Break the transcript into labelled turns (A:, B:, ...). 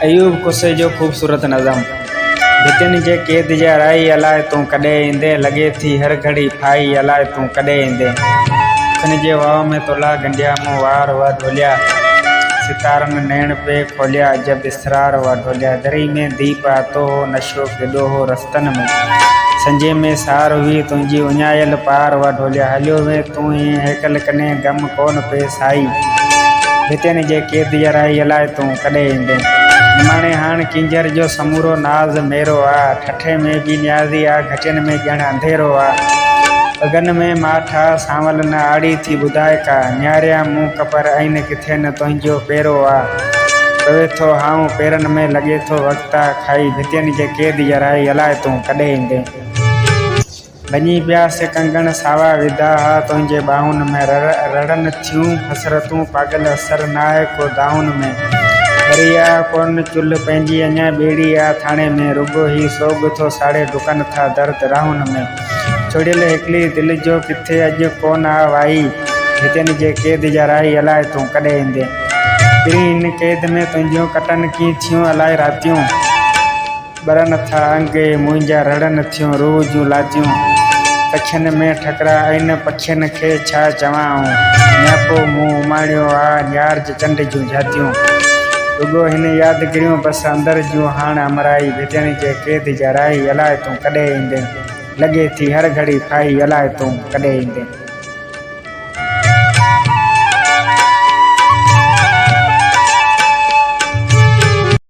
A: अयूब कुसे जो खूबसूरत नज़म। भितिन जे कैद जा राई अलाए तूं कॾहिं ईंदे, लॻे थी हर घड़ी फाई अलाए तूं कॾहिं ईंदे। खन जे वाव में तोला गंढिया मूं वार व ढोलिया, सितारनि नैण पे खोलिया जब इसरार व ढोलिया। दरी में दीप आतो हो, नशो केॾो हो रस्तनि में, संजे में सार हुई तुंहिंजी उञायल पार व ढोलिया। हलियो वे तूं ही हेकल कने गम कोन पे साई, भितिन जे कैद जा राई अलाए तूं कॾहिं ईंदे। निमाणे हाण किंजर जो समूरो नाज़ मेरो आ, ठठे में भी न्याज़ी आ, घटियन में ॼण अंधेरो आ। अगन में माठा सांवल न आड़ी थी ॿुधाए का, न्यारिया मूं कपर आइन किथे न तुंहिंजो पेरो आ। पवे थो हाऊं पेरन में लॻे थो वक़्ता खाई, भितिन जे कैद जा राई अलाए तूं कॾहिं ईंदे। वञी पिया से कंगण सावा विधा हा तुंहिंजे ॿाहुनि में, रड़न थियूं हसरतूं पागल असर नाहे को दाउन में। दरिया कोन चुल्ह पंहिंजी अञा ॿेड़ी आ थाणे में, रुगो ही सोग थो साड़े डुकन था दर्द राहुनि में। छुड़ियल हिकिड़ी दिलि जो किथे अॼु कोन आ वाई, भितिन जे कैद जा राई अलाए तूं कॾहिं ईंदे। पिरी हिन कैद में तुंहिंजियूं कटनि की थियूं अलाए रातियूं, ॿरनि था अंग मुंहिंजा रड़नि थियूं रूह जूं लातियूं। कछनि में ठकरा आइन पखियुनि खे छा चवां, न्यापो मूं उमाणियो आ न्यार जे चंड जूं झातियूं। रुगो हिन यादगिरियूं बसि अंदर जूं हाण अमराई, भितिन जे कैद जा राई अलाए तूं कॾहिं ईंदे। लॻे थी हर घड़ी फाई अलाए तूं कॾहिं ईंदे।